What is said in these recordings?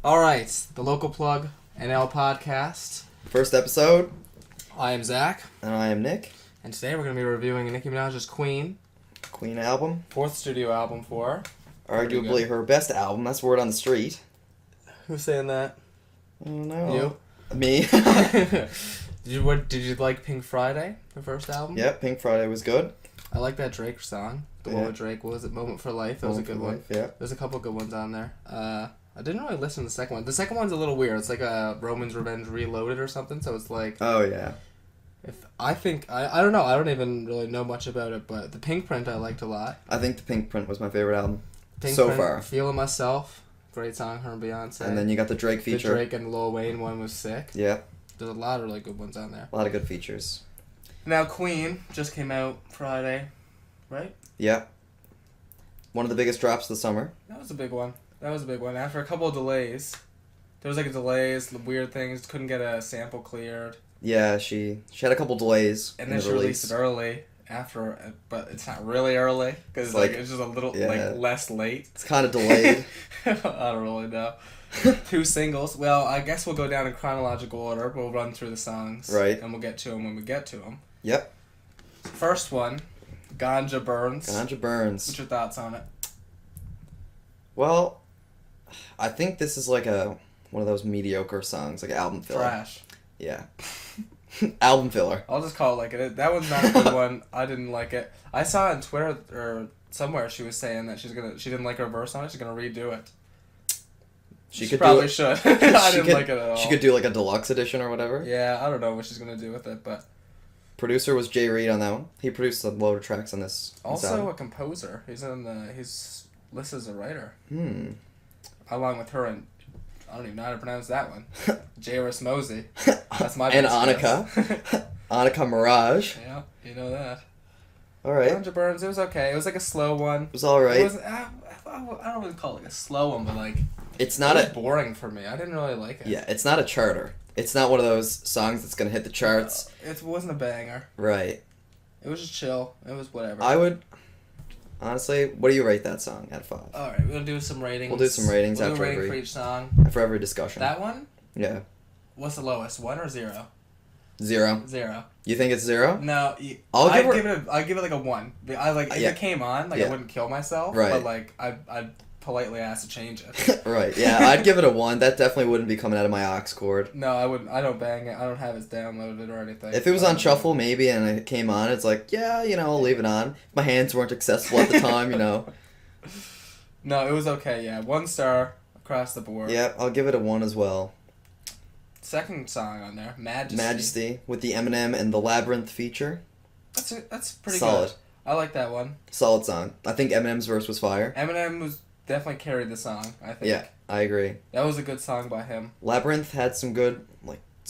Alright, the Local Plug NL podcast. First episode. I am Zach. And I am Nick. And today we're going to be reviewing Nicki Minaj's Queen. Queen album. Fourth studio album for her. Arguably her best album. That's word on the street. Who's saying that? I don't know. You? Me. Did you like Pink Friday, the first album? Yep, Pink Friday was good. I like that Drake song. The one with Drake, what was it? Moment for Life. That was a good one. Yeah. There's a couple good ones on there. I didn't really listen to the second one. The second one's a little weird. It's like a Roman's Revenge Reloaded or something. So it's like, Oh yeah. I don't know. I don't even really know much about it, but the Pink Print I liked a lot. I think the Pink Print was my favorite album Pink so Print, far. Feeling Myself, great song, her and Beyonce. And then you got the Drake feature. The Drake and Lil Wayne one was sick. Yeah. There's a lot of really good ones on there. A lot of good features. Now Queen just came out Friday, right? Yeah. One of the biggest drops of the summer. That was a big one. After a couple of delays, there was like delays, weird things. Couldn't get a sample cleared. Yeah, she had a couple delays. And then she released it early after, but it's not really early because it's just a little less late. It's kind of delayed. I don't really know. 2 singles. Well, I guess we'll go down in chronological order. We'll run through the songs. Right. And we'll get to them when we get to them. Yep. First one, Ganja Burns. Ganja Burns. What's your thoughts on it? Well, I think this is like one of those mediocre songs, like an album filler. Trash. Yeah. Album filler. I'll just call it like it. That one's not a good one. I didn't like it. I saw on Twitter or somewhere she was saying that she didn't like her verse on it. She's gonna redo it. She probably should. I didn't like it at all. She could do like a deluxe edition or whatever. Yeah, I don't know what she's gonna do with it, but. Producer was Jay Reed on that one. He produced a load of tracks on this. Also a composer. He's listed as a writer. Hmm. Along with her and I don't even know how to pronounce that one. Jairus Mosey. That's my and Annika. Annika Mirage. Yeah, you know that. All right. Ganja Burns, it was okay. It was like a slow one. It was all right. It was, I don't really call it like a slow one, but like it was boring for me. I didn't really like it. Yeah, it's not a charter. It's not one of those songs that's gonna hit the charts. It wasn't a banger. Right. It was just chill. It was whatever. I would. Honestly, what do you rate that song out of 5? All right, we're gonna do some ratings. We'll do some ratings after every for each song. For every discussion. That one? Yeah. What's the lowest? 1 or 0? 0. 0. You think it's 0? No, I'd give it like a 1. I if it came on, I wouldn't kill myself. Right. But like I'd politely ask to change it. Right. Yeah, I'd give it a 1. That definitely wouldn't be coming out of my aux cord. No, I wouldn't. I don't bang it. I don't have it downloaded or anything. If it was on shuffle, maybe, and it came on, it's like, yeah, I'll leave it on. My hands weren't accessible at the time, No, it was okay. Yeah, 1 star across the board. Yeah, I'll give it a 1 as well. Second song on there, Majesty. Majesty with the Eminem and the Labyrinth feature. That's pretty solid. Good. I like that one. Solid song. I think Eminem's verse was fire. Eminem was definitely carried the song. I think. Yeah, I agree. That was a good song by him. Labyrinth had some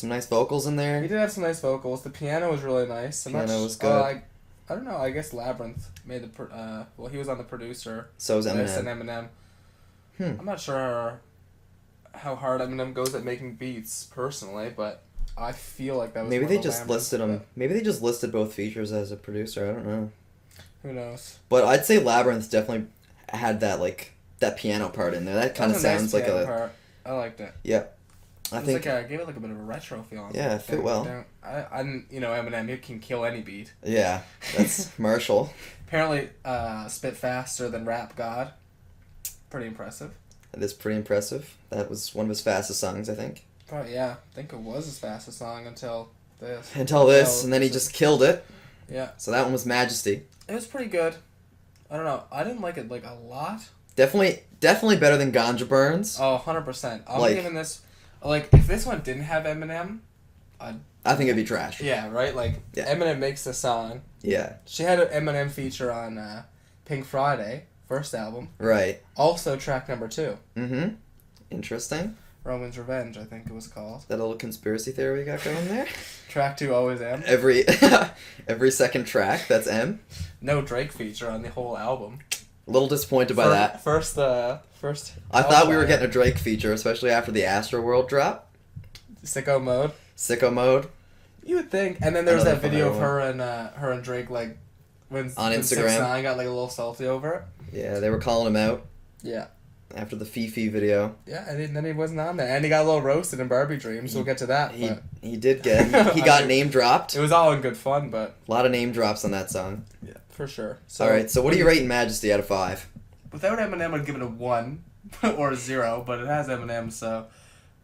nice vocals in there. He did have some nice vocals. The piano was really nice. Piano was good. I don't know. I guess Labyrinth made the he was on the producer. So was Eminem. And Eminem. I'm not sure how hard Eminem goes at making beats personally, but I feel like that was maybe they just listed him. Maybe they just listed both features as a producer. I don't know. Who knows? But I'd say Labyrinth definitely had that piano part in there. That kind of sounds like a part. I liked it. Yeah. I think I gave it like a bit of a retro feeling. Yeah, it fit well. I Eminem, he can kill any beat. Yeah, that's Marshall. Apparently, spit faster than Rap God. Pretty impressive. That is pretty impressive. That was one of his fastest songs, I think. Probably, yeah. I think it was his fastest song until this. And then he just killed it. Yeah. So that one was Majesty. It was pretty good. I don't know. I didn't like it like a lot. Definitely better than Ganja Burns. Oh, 100%. I'm giving this... if this one didn't have Eminem, I think it'd be trash. Yeah, right? Eminem makes the song. Yeah. She had an Eminem feature on Pink Friday, first album. Right. Also track number 2. Mm-hmm. Interesting. Roman's Revenge, I think it was called. That little conspiracy theory we got going there? Track 2 always M. Every second track, that's M. No Drake feature on the whole album. A little disappointed by that. First. I thought we were getting a Drake feature, especially after the Astroworld drop. Sicko Mode. Sicko Mode. You would think. And then there was that video of her and Drake when on Instagram. 6ix9ine got a little salty over it. Yeah, they were calling him out. Yeah. After the Fifi video. Yeah, and then he wasn't on there. And he got a little roasted in Barbie Dreams. We'll get to that. He did get... He got name dropped. It was all in good fun, but... A lot of name drops on that song. Yeah, for sure. So, Alright, so what do you rate Majesty out of 5? Without Eminem, I'd give it a 1 or a 0, but it has Eminem, so...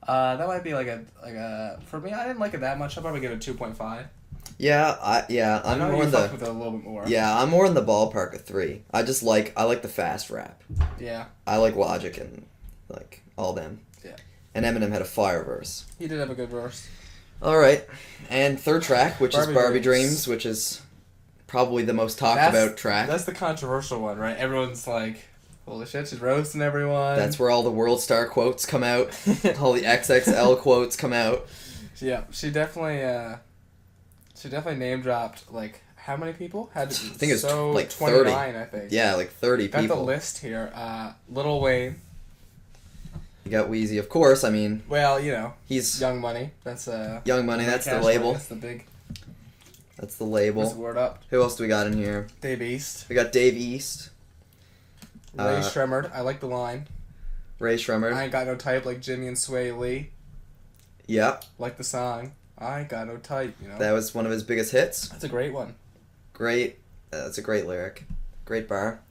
that might be like a... For me, I didn't like it that much. I'd probably give it a 2.5. I'm more in the... with it a little bit more. Yeah, I'm more in the ballpark of 3. I like the fast rap. Yeah. I like Logic and like all them. Yeah. And Eminem had a fire verse. He did have a good verse. All right, and third track, which is Barbie Dreams. Dreams, which is probably the most talked about track. That's the controversial one, right? Everyone's like, holy shit, she's roasting everyone. That's where all the World Star quotes come out. All the XXL quotes come out. Yeah, she definitely name dropped like how many people? I think it was like 30. 29, I think. Yeah, like 30 Got people. the list here. Lil Wayne. You got Wheezy, of course. I mean, well, you know, he's Young Money. That's Young Money. That's the label. That's the big. That's the label. That's the word up. Who else do we got in here? Dave East. We got Dave East. Ray Shremmerd. I like the line. Ray Shremmerd. I ain't got no type like Jimmy and Sway Lee. Yep. Like the song. I ain't got no type. You know. That was one of his biggest hits. That's a great one. Great. That's a great lyric. Great bar.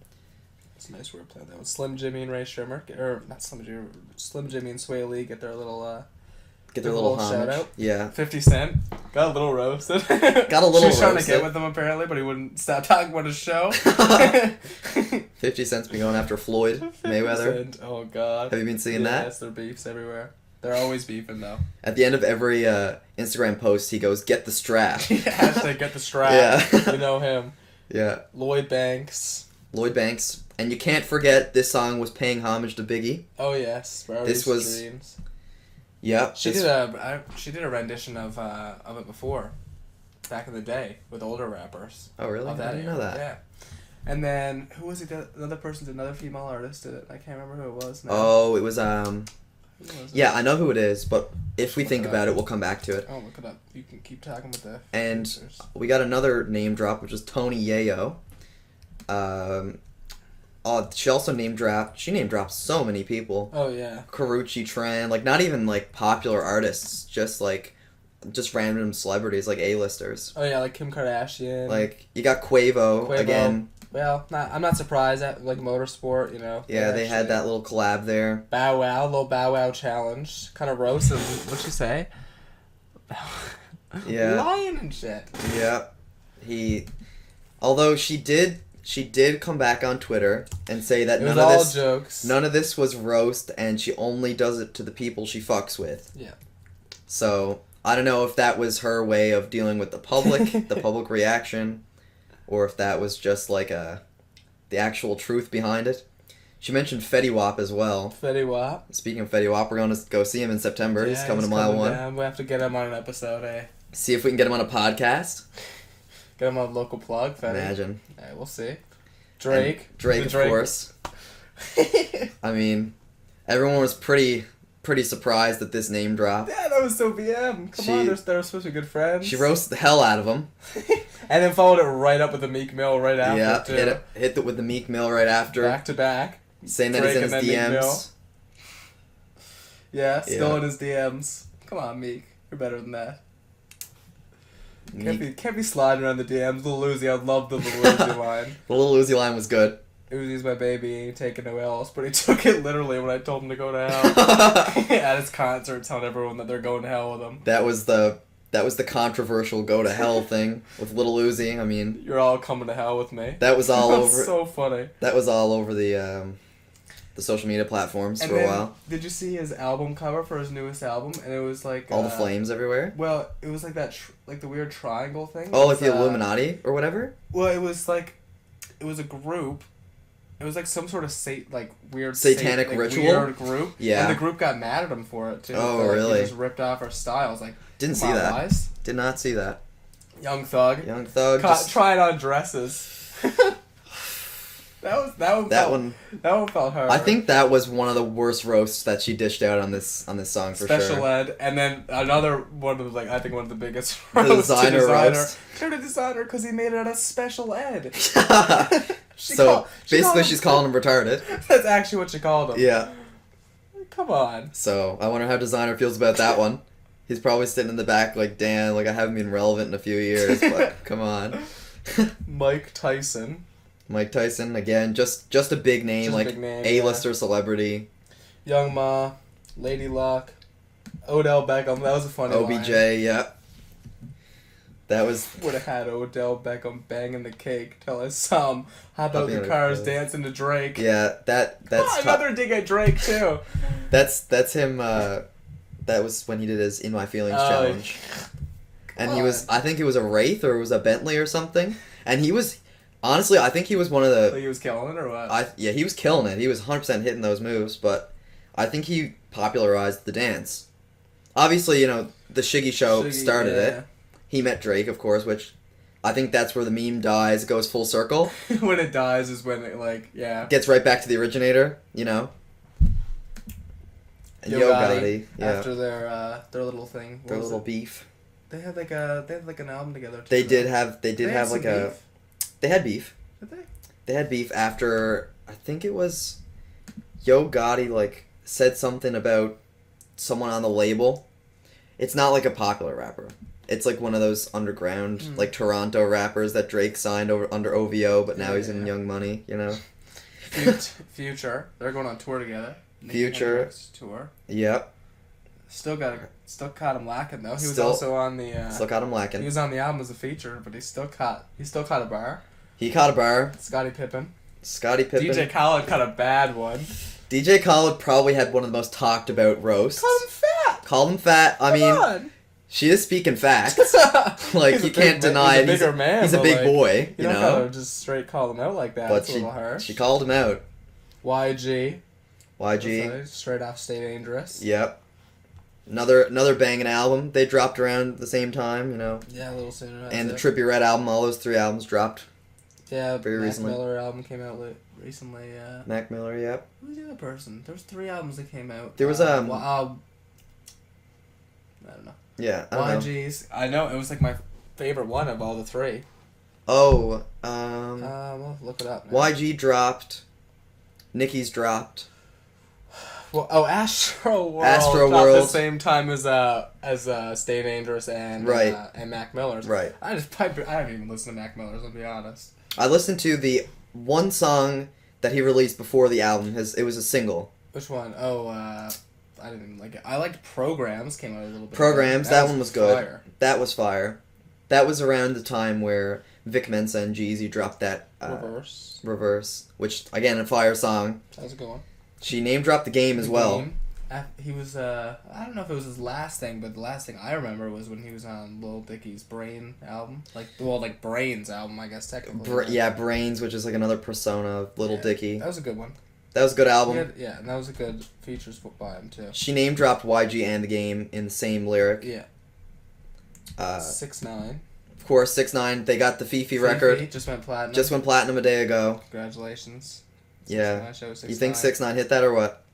It's a nice wordplay. That was Slim Jimmy and Ray Shremmerd, or not Slim Jimmy, Slim Jimmy and Sway Lee get their little shout out. Yeah. 50 Cent got a little roasted. Got a little roasted. She was trying to get with him apparently, but he wouldn't stop talking about his show. 50 Cent's been going after Floyd Mayweather. Oh God. Have you been seeing that? Yes, there are beefs everywhere. They're always beefing though. At the end of every Instagram post, he goes, "Get the strap." Hashtag get the strap. Yeah. You know him. Yeah. Lloyd Banks. And you can't forget this song was paying homage to Biggie. Oh yes, This was Dreams. Yep. She did a rendition of it before, back in the day with older rappers. Oh really? I didn't know that. Yeah. And then who was it? Another person did, another female artist did it. I can't remember who it was now. Oh, it was Yeah, I know who it is, but if we Look think it about up. it, we'll come back to it. Oh, look it up. You can keep talking with the. And answers. we got another name drop, which is Tony Yayo. She also name dropped so many people. Oh yeah. Karrueche Tran, like not even like popular artists, just random celebrities like A-listers. Oh yeah, like Kim Kardashian. Like you got Quavo. Again. Well, I'm not surprised at like Motorsport, you know. Yeah, they had that little collab there. Bow Wow, little Bow Wow challenge, kind of roasted. What'd she say? Yeah. Lying and shit. Yeah. Although she did come back on Twitter and say that none of this jokes. None of this was roast, and she only does it to the people she fucks with. Yeah. So I don't know if that was her way of dealing with the public, the public reaction, or if that was just like the actual truth behind it. She mentioned Fetty Wap as well. Fetty Wap. Speaking of Fetty Wap, we're going to go see him in September. He's coming to Mile 1. Down. We have to get him on an episode, eh? See if we can get him on a podcast. Get him on a local plug, Fetty. Imagine. We'll see. Drake. And Drake, of course. I mean, everyone was pretty surprised at this name drop. Yeah, that was so BM. Come on, they're supposed to be good friends. She roasted the hell out of him. And then followed it right up with the Meek Mill right after, yeah, too. hit it with the Meek Mill right after. Back to back. Saying that he's in his DMs. Yeah, still in his DMs. Come on, Meek. You're better than that. Can't be sliding around the DMs. Lil Uzi, I love the Lil Uzi line. The Lil Uzi line was good. Uzi's my baby, ain't taking no L's, but he took it literally when I told him to go to hell. At his concert, telling everyone that they're going to hell with him. That was the controversial go to hell thing with Lil Uzi. I mean, you're all coming to hell with me. That was all over. So funny. That was all over the social media platforms for a while. Did you see his album cover for his newest album? And it was like all the flames everywhere. Well, it was like that, like the weird triangle thing. Oh, like the Illuminati or whatever. Well, it was a group. It was like some sort of weird satanic ritual weird group. Yeah. And the group got mad at him for it too. Oh, really? He just ripped off our styles. Like, didn't see that. Guys. Did not see that. Young Thug. Young Thug. Trying on dresses. That one felt hard. I think that was one of the worst roasts that she dished out on this song for Special sure. ed, and then another one of I think one of the biggest The roasts designer roast. To the designer because he made it out of special ed. So basically, she's calling him retarded. That's actually what she called him. Yeah. Come on. So I wonder how designer feels about that one. He's probably sitting in the back like, damn, like I haven't been relevant in a few years, but come on. Mike Tyson. Mike Tyson, again, just a big name, Just a like big name, A-lister celebrity. Young Ma, Lady Luck, Odell Beckham. That was a funny OBJ, line. yeah. That was... Would have had Odell Beckham banging the cake till I saw him. How about the cars dancing to Drake? Yeah, that's... another dig at Drake, too. That's him, that was when he did his In My Feelings challenge. And he was... I think it was a Wraith or it was a Bentley or something. And he was... Honestly, I think he was one of the... So he was killing it or what? Yeah, he was killing it. He was 100% hitting those moves, but I think he popularized the dance. Obviously, you know, the Shiggy Show started it. He met Drake, of course, which I think that's where the meme dies, goes full circle. When it dies is when it, like, yeah. Gets right back to the originator, you know? And Yo Gotti, yeah. After their little thing. Their little beef. They had like an album together too. They did have like a... Beef. They had beef. Did they? They had beef after, I think it was Yo Gotti, like, said something about someone on the label. It's not like a popular rapper. It's like one of those underground, like Toronto rappers that Drake signed under OVO, but now he's in Young Money, you know? Future. They're going on tour together. Future. Tour. Yep. Still caught him lacking though. He was also on the. Still caught him lacking. He was on the album as a feature, but he still caught a bar. He caught a bar. Scottie Pippen. DJ Khaled caught a bad one. DJ Khaled probably had one of the most talked about roasts. Called him fat. I mean, on. She is speaking facts. Like, you can't deny it. He's a big boy, you know? You just straight call him out like that. But it's a little harsh. She called him out. YG. Straight off Stay Dangerous. Yep. Another banging album. They dropped around the same time, you know. Yeah, a little sooner. And the Trippie Redd album, all those 3 albums dropped. Yeah, very recently. Mac Miller album came out recently. Mac Miller, yep. Who's the other person? There was 3 albums that came out. There was I don't know. Yeah, I don't know. YG's. I know it was like my favorite one of all the 3. Oh, we'll look it up now. YG dropped. Nicki's dropped. Well, Astro World. Astro dropped World. the same time as Stay Dangerous and Mac Miller's. Right. I don't even listen to Mac Miller's. I'll be honest. I listened to the one song that he released before the album. It was a single. Which one? Oh, I didn't even like it. I liked Programs. Came out a little bit. Programs. That one was good. Fire. That was fire. That was around the time where Vic Mensa and Jeezy dropped that Reverse, which again a fire song. That was a good one. She name dropped the Game as well. He was I don't know if it was his last thing, but the last thing I remember was when he was on Lil Dicky's Brain album, like Brains album, I guess technically. Brains, which is like another persona of Lil Dicky. That was a good one. That was a good album. And that was a good features by him too. She name dropped YG and the Game in the same lyric. Yeah. 6ix9ine. Of course, 6ix9ine. They got the Fifi record. Just went platinum. Just went platinum a day ago. Congratulations. Yeah. You think 6ix9ine hit that or what?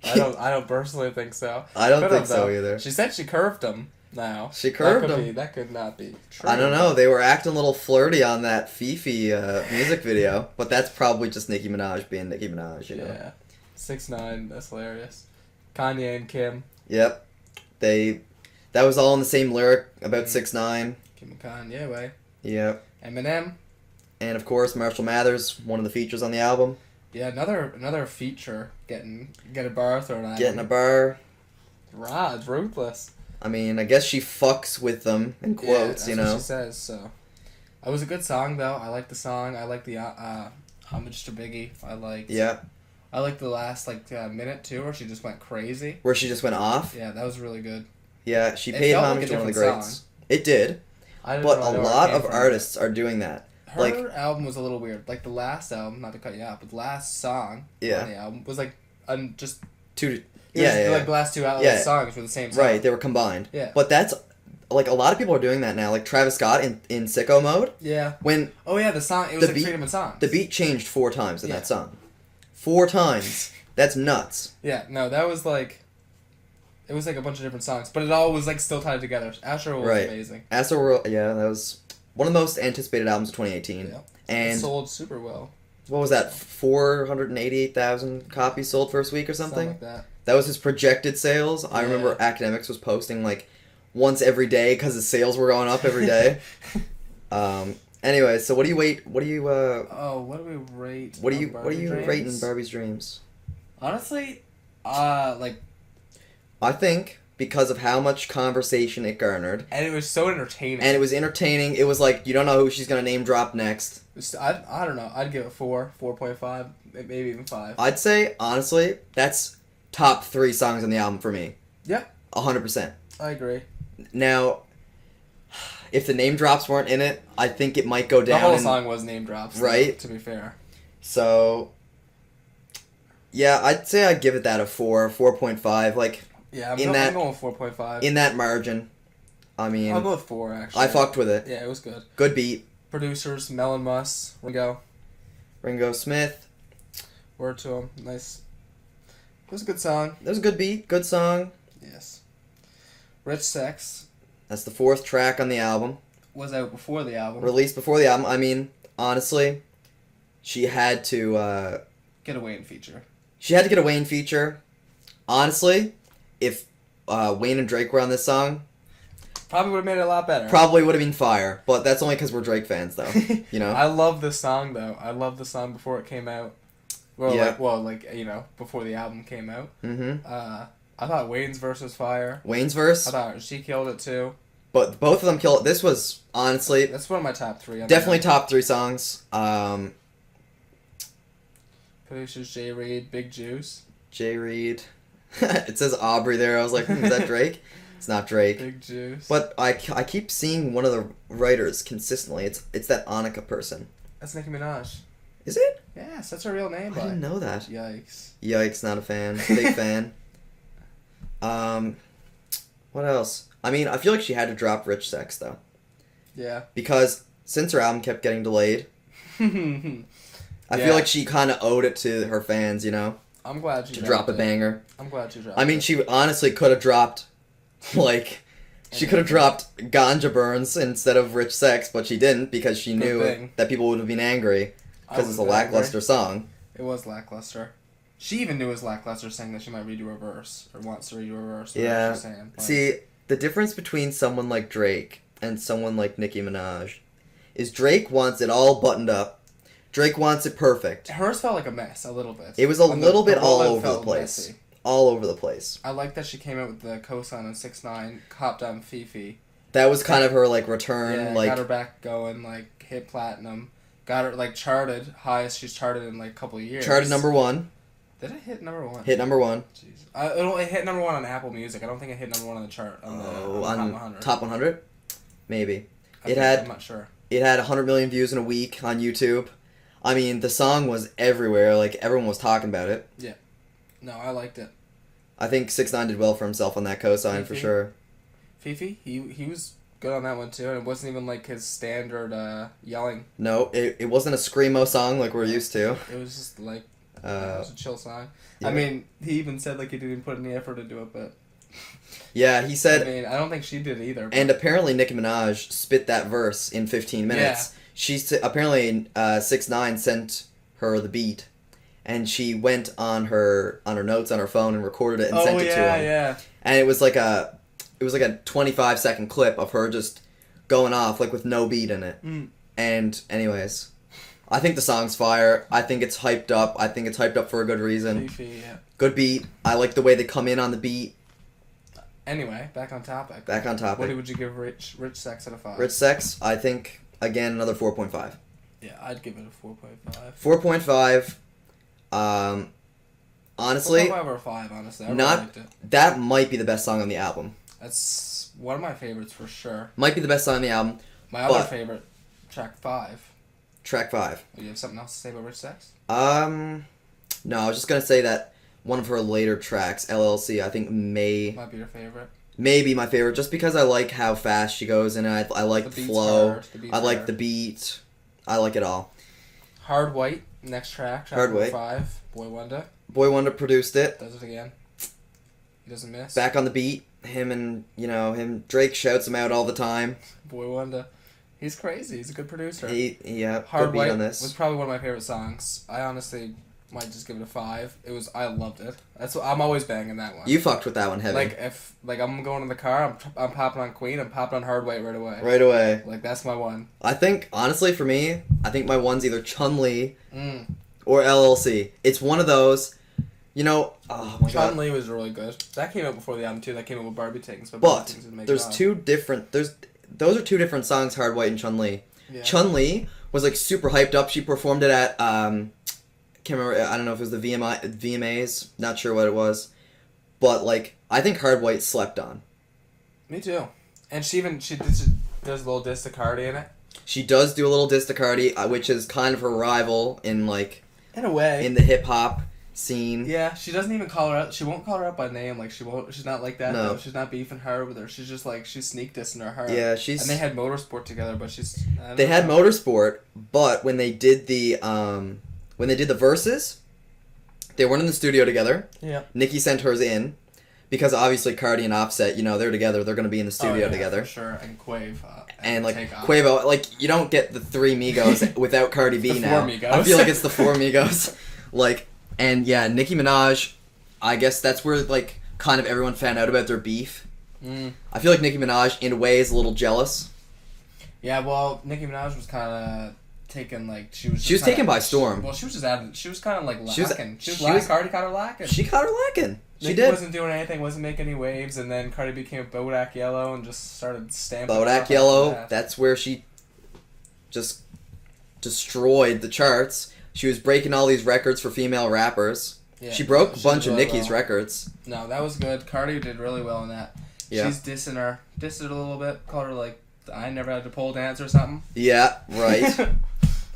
I don't personally think so. I don't think so either. She said she curved him now. She curved him. That could not be true. I don't know. They were acting a little flirty on that Fifi music video, but that's probably just Nicki Minaj being Nicki Minaj, you know. Yeah. 6ix9ine, that's hilarious. Kanye and Kim. Yep. That was all in the same lyric about 6ix9ine. Kim and Kanye, way. Yep. Eminem. And of course, Marshall Mathers, one of the features on the album. Yeah, another feature get a bar thrown at Getting a bar. Rod's ruthless. I mean, I guess she fucks with them in quotes, you know. That's what she says. So, it was a good song though. I liked the song. I liked the homage to Biggie. I liked the last minute too, where she just went crazy. Where she just went off. Yeah, that was really good. Yeah, she paid homage to one of the greats. Song. It did. But a lot of artists are doing that. Her album was a little weird. Like the last album, not to cut you out, but the last song on the album was like just two. Like the last 2 songs were the same song. Right, they were combined. Yeah. But that's like, a lot of people are doing that now. Like, Travis Scott in Sicko Mode. Yeah. When... Oh, yeah, the song... It was like 3 different songs. The beat changed 4 times in that song. 4 times. That's nuts. Yeah, no, that was like... It was like a bunch of different songs, but it all was like still tied together. Astroworld was amazing. Astroworld, yeah, that was one of the most anticipated albums of 2018. Yeah. And it sold super well. What was that? 488,000 copies sold first week or something? Something like that. That was his projected sales. I remember Academics was posting like once every day because his sales were going up every day. Anyway, so what do you rate? What do you? What do we rate? What do you rate in Barbie's Dreams? Honestly, like. I think because of how much conversation it garnered. And it was so entertaining. And it was entertaining. It was like, you don't know who she's going to name drop next. I don't know. I'd give it 4, 4.5, maybe even 5. I'd say, honestly, that's top 3 songs on the album for me. Yeah. 100%. I agree. Now, if the name drops weren't in it, I think it might go down. The whole song was name drops. Right? To be fair. So, yeah, I'd say I'd give it that a 4, 4.5. Like... Yeah, I'm going 4.5. In that margin. I mean... I'll go with 4, actually. I fucked with it. Yeah, it was good. Good beat. Producers, Melon Muss, Ringo Smith. Word to him. Nice. It was a good song. It was a good beat. Good song. Yes. Rich Sex. That's the 4th track on the album. Was out before the album. Released before the album. I mean, honestly, she had to... get a Wayne feature. She had to get a Wayne feature. Honestly... If Wayne and Drake were on this song... Probably would have made it a lot better. Probably would have been fire. But that's only because we're Drake fans, though. You know? I love this song, though. I love the song before it came out. Well, yeah. Before the album came out. Mm-hmm. I thought Wayne's verse was fire. Wayne's verse? I thought she killed it, too. But both of them killed it. This was, honestly... That's one of my top 3. Definitely top 3 songs. Producers Jay Reed, Big Juice. Jay Reed... It says Aubrey there. I was like, is that Drake? It's not Drake. Big Juice. But I keep seeing one of the writers consistently. It's that Annika person. That's Nicki Minaj. Is it? Yes, that's her real name. I didn't know that. Yikes. Yikes, not a fan. Big fan. What else? I mean, I feel like she had to drop Rich Sex, though. Yeah. Because since her album kept getting delayed, I feel like she kind of owed it to her fans, you know? I'm glad she dropped a banger. I'm glad she dropped I mean, she honestly could have dropped, like, she could have dropped Ganja Burns instead of Rich Sex, but she didn't because she knew that people would have been angry because it's a lackluster song. It was lackluster. She even knew it was lackluster, saying that she might redo her verse, or wants to redo her verse. Yeah. Saying, like, see, the difference between someone like Drake and someone like Nicki Minaj is Drake wants it all buttoned up. Drake wants it perfect. Hers felt like a mess, a little bit. It was a little bit all over the place. Messy. All over the place. I like that she came out with the cosign on 6ix9ine, hopped on Fifi. That was kind of her, like, return. Yeah, like, got her back going, like, hit platinum. Got her, like, charted, highest she's charted in, like, a couple of years. Charted #1. Did it hit #1? Hit #1. Jeez. It hit #1 on Apple Music. I don't think it hit #1 on the chart. On Top 100. Top 100? Maybe. I'm not sure. It had 100 million views in a week on YouTube. I mean, the song was everywhere. Like, everyone was talking about it. Yeah. No, I liked it. I think 6ix9ine did well for himself on that cosign for sure. Fifi, he was good on that one too, and it wasn't even like his standard yelling. No, it wasn't a screamo song like we're used to. It was just like it was a chill song. Yeah. I mean, he even said like he didn't put any effort into it, but yeah, he said. I mean, I don't think she did either. But... And apparently, Nicki Minaj spit that verse in 15 minutes. Yeah. Apparently 6ix9ine sent her the beat, and she went on her notes on her phone and recorded it and sent it to him. Yeah. And it was like a 25-second clip of her just going off like with no beat in it. Mm. And anyways, I think the song's fire. I think it's hyped up. I think it's hyped up for a good reason. Fifi, yeah. Good beat. I like the way they come in on the beat. Anyway, back on topic. What would you give Rich Sex out of 5? Rich Sex, I think, again, another 4.5. Yeah, I'd give it a 4.5. 4.5. Honestly... 4.5 or 5, honestly. I really liked it. That might be the best song on the album. That's one of my favorites for sure. Might be the best song on the album. My other favorite, track 5. Track 5. Do you have something else to say about Rich Sex? No, I was just going to say that one of her later tracks, LLC, I think might be your favorite. maybe my favorite, just because I like how fast she goes, and I like the flow. I like the beat. I like it all. Hard White, next track number 5, Boy Wonder. Boy Wonder produced it. Does it again. He doesn't miss. Back on the beat. Him, Drake shouts him out all the time. Boy Wonder. He's crazy. He's a good producer. Hard White on this. was probably one of my favorite songs. I honestly might just give it a 5. I loved it. I'm always banging that one. You fucked with that one heavy. If I'm going in the car, I'm popping on Queen, I'm popping on Hard White right away. Right away. Like, that's my one. I think, honestly, for me, I think my one's either Chun-Li or LLC. It's one of those, oh my god. Chun-Li was really good. That came out before the album, too. That came out with Barbie Tings. But there's those are two different songs, Hard White and Chun-Li. Yeah. Chun-Li was, like, super hyped up. She performed it at, can't remember, I don't know if it was the VMAs, not sure what it was. But, like, I think Hard White slept on. Me too. And she does a little diss to Cardi in it. She does do a little diss to Cardi, which is kind of her rival in, like... In a way. In the hip-hop scene. Yeah, she doesn't even call her out. She won't call her out by name. Like, she's not like that, No. though. She's not beefing her with her. She's just, like, she's sneak dissing her. Yeah, And they had Motorsport together, but They had Motorsport, but when they did the verses, they weren't in the studio together. Yeah. Nicki sent hers in, because obviously Cardi and Offset, they're together. They're going to be in the studio together. For sure. And Quave. And like, Quavo, like, you don't get the 3 Migos without Cardi B now. 4 Migos. I feel like it's the 4 Migos. Like, and yeah, Nicki Minaj, I guess that's where, like, kind of everyone found out about their beef. I feel like Nicki Minaj, in a way, is a little jealous. Yeah, well, Nicki Minaj was kind of taken, like, she was taken by storm. Well, she was just she was kind of, like, lacking. Cardi caught her lacking. She caught her lacking. Nicki wasn't doing anything, wasn't making any waves, and then Cardi became a Bodak Yellow and just started stamping. Bodak Yellow, that's where she just destroyed the charts. She was breaking all these records for female rappers. Yeah, she broke a bunch of Nicki's records. No, that was good. Cardi did really well in that. Yeah. She's dissed her a little bit, called her, like, I never had to pole dance or something. Yeah, right.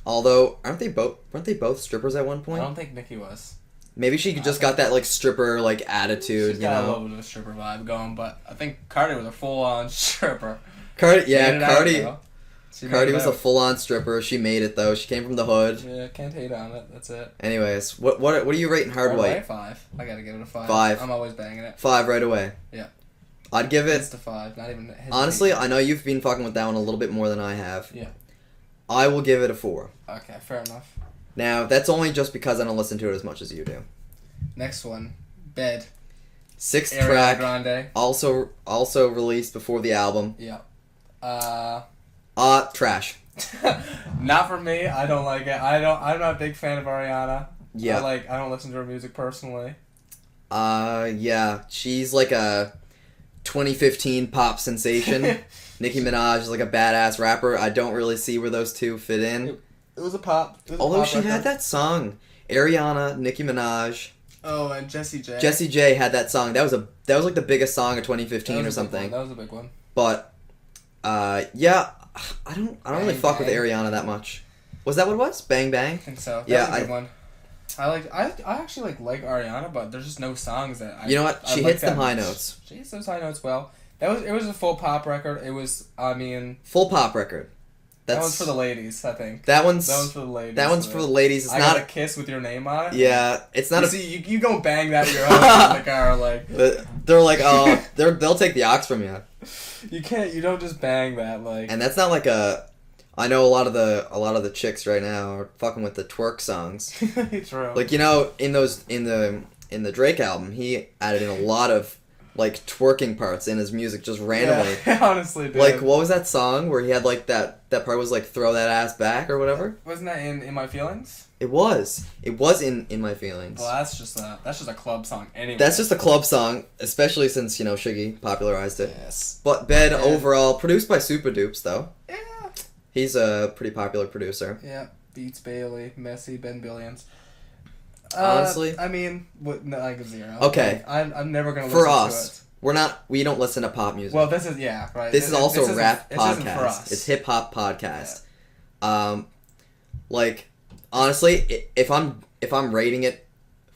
Although, weren't they both strippers at one point? I don't think Nicki was. Maybe she just got that, like, stripper, like, attitude, She's got a little bit of a stripper vibe going, but I think Cardi was a full-on stripper. Cardi was a full-on stripper. She made it, though. She came from the hood. Yeah, can't hate on it. That's it. Anyways, what are you rating Hard White? 5. I gotta give it a 5. 5. I'm always banging it. 5 right away. Yeah. I'd give it... It's to 5, not even... Honestly, I know you've been fucking with that one a little bit more than I have. Yeah. I will give it a 4. Okay, fair enough. Now, that's only just because I don't listen to it as much as you do. Next one, Bed. 6th Ariana track. Grande. Also released before the album. Yeah. Trash. Not for me. I don't like it. I'm not a big fan of Ariana. Yeah. I don't listen to her music personally. Yeah. She's like a 2015 pop sensation. Nicki Minaj is like a badass rapper. I don't really see where those two fit in. It was a pop. Although she had that song, Ariana, Nicki Minaj. Oh, and Jessie J. Jessie J had that song. That was like the biggest song of 2015 or something. That was a big one. But, yeah, I don't really fuck with Ariana that much. Was that what it was? Bang Bang? I think so. That yeah, was a good one. I actually like Ariana, but there's just no songs that You know what? She hits them high notes. She hits those high notes well. It was a full pop record. It was, full pop record. That one's for the ladies, I think. That one's for the ladies. That one's for the ladies. It's I not Got a Kiss with your name on it. Yeah, it's not. You go bang that at your house in the car, like. They're like, oh, they'll take the aux from you. You can't. You don't just bang that, like. And that's not like a. I know a lot of the chicks right now are fucking with the twerk songs. True. Like, in the Drake album, he added in a lot of like twerking parts in his music just randomly. Yeah, honestly, dude. Like, what was that song where he had like that part was like throw that ass back or whatever? Wasn't that in My Feelings? It was in My Feelings. Well, that's just a club song anyway. That's just a club song, especially since Shiggy popularized it. Yes. But Bed overall produced by Super Dupes though. Yeah. He's a pretty popular producer. Yeah. Beats Bailey, Messi, Ben Billions. Honestly, I mean, like a 0. Okay, I'm never gonna listen to it. We don't listen to pop music. Well, this is right. This is also a rap podcast. For us. It's hip hop podcast. Yeah. Like, honestly, if I'm rating it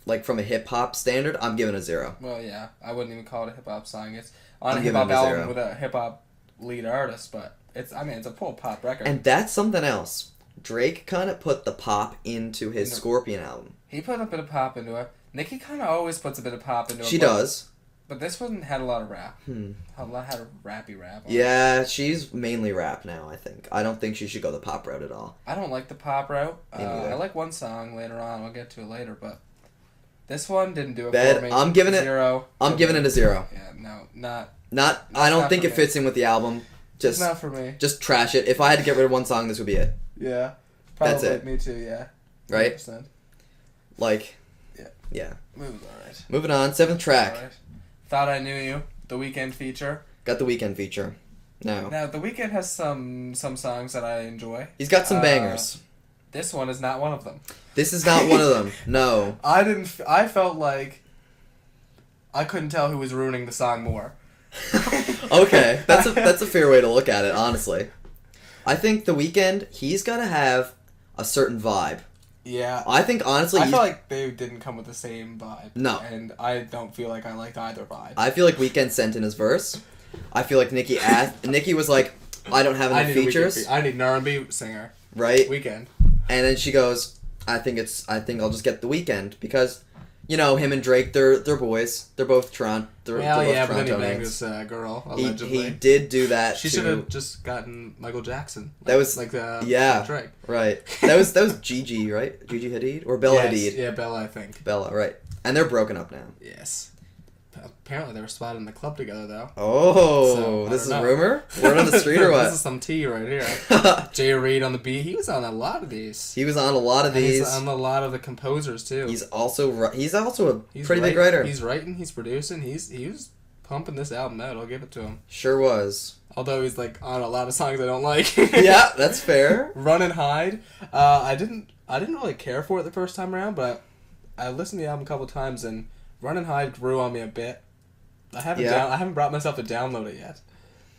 like from a hip hop standard, I'm giving it a 0. Well, yeah, I wouldn't even call it a hip hop song. It's on I'm a hip hop giving it a album 0. with a hip hop lead artist, but it's a full pop record. And that's something else. Drake kind of put the pop into his Scorpion album. He put a bit of pop into it. Nicki kind of always puts a bit of pop into it. She does. But this one had a lot of rap. Had a rappy rap. Yeah, she's mainly rap now, I think. I don't think she should go the pop route at all. I don't like the pop route. I like one song later on. I'll get to it later, but this one didn't do it for me. I'm giving it 0. I'm giving it a 0. Yeah, no, not. I don't think it fits in with the album. Just not for me. Just trash it. If I had to get rid of one song, this would be it. Yeah. Probably. That's it. Me too, yeah. 100%. Right? Like, yeah. Alright. Moving on, 7th track. Alright. Thought I Knew You, the Weeknd feature. Got the Weeknd feature. Now, the Weeknd has some songs that I enjoy. He's got some bangers. This one is not one of them. This is not one of them. No. I felt like I couldn't tell who was ruining the song more. Okay, that's a fair way to look at it, honestly. I think the Weeknd, he's got to have a certain vibe. Yeah. I think, honestly... I feel like they didn't come with the same vibe. No. And I don't feel like I liked either vibe. I feel like Weeknd sent in his verse. I feel like Nicki was like, I don't have enough features. I need an R&B singer. Right? Weeknd. And then she goes, I think I'll just get the Weeknd because... You know, him and Drake, they're boys. They're both Toronto. But then he banged this girl, allegedly. He did do that. She should have just gotten Michael Jackson. That was like Drake. Right. That was Gigi, right? Gigi Hadid or Bella Hadid? Yeah, Bella, I think. Bella, right? And they're broken up now. Yes. Apparently, they were spotted in the club together, though. Oh, so, this is a rumor? Word on the street or what? This is some tea right here. Jay Reed on the beat. He was on a lot of these. He was on a lot of these. He's on a lot of the composers too. He's also a pretty big writer. He's writing. He's producing. He was pumping this album out. I'll give it to him. Sure was. Although he's like on a lot of songs I don't like. Yeah, that's fair. Run and Hide. I didn't really care for it the first time around, but I listened to the album a couple times and Run and Hide grew on me a bit. I haven't brought myself to download it yet,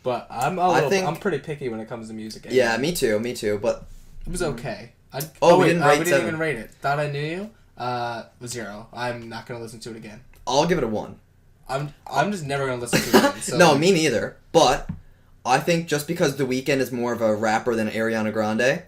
but I'm pretty picky when it comes to music. Anyway. Yeah, me too. But it was okay. we didn't even rate it. Thought I Knew You. 0. I'm not gonna listen to it again. I'll give it a 1. I'm just never gonna listen to it again. So. No, me neither. But I think just because The Weeknd is more of a rapper than Ariana Grande,